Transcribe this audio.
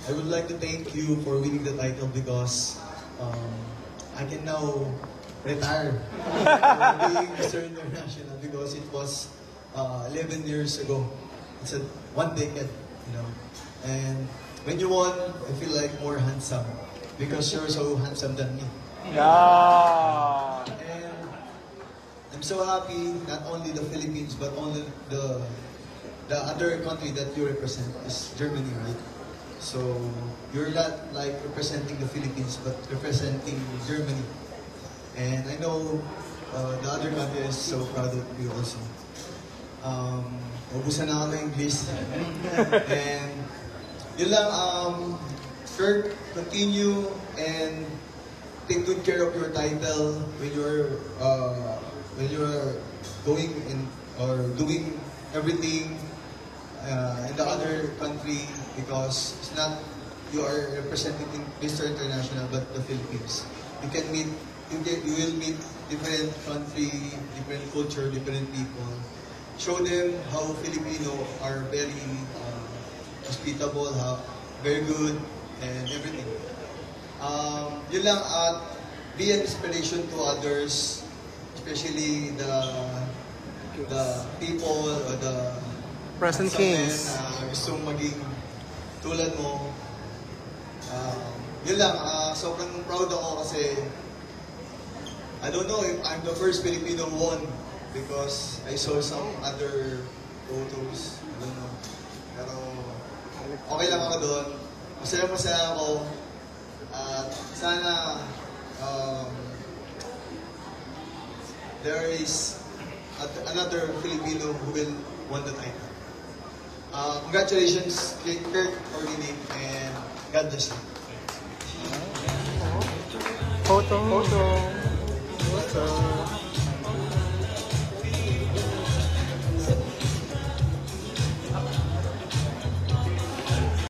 I would like to thank you for winning the title because I can now retire from being Mr. International because it was 11 years ago. It's a 1 decade, you know. And when you won, I feel like more handsome because you're so handsome than me. Yeah. And I'm so happy, not only the Philippines, but only the other country that you represent is Germany, right? So you're not like representing the Philippines, but representing Germany. And I know the other country is so proud of you also. Ubusan na ako ng English. And yun lang, Kirk, continue and take good care of your title when you're going in or doing everything in the other country because it's not you are representing Mr. International but the Philippines. You can meet, you will meet different country, different culture, different people. Show them how Filipino are very hospitable, how very good and everything. Yun lang at be an inspiration to others, especially the people or the Present Kings. Gustong maging tulad mo. Yun lang, sobrang proud ako kasi I don't know if I'm the first Filipino who won because I saw some other photos. I don't know. Pero okay lang ako doon. Masaya ako. At sana there is another Filipino who will win the title. Congratulations, Kirk, for winning, and God bless you. Photo.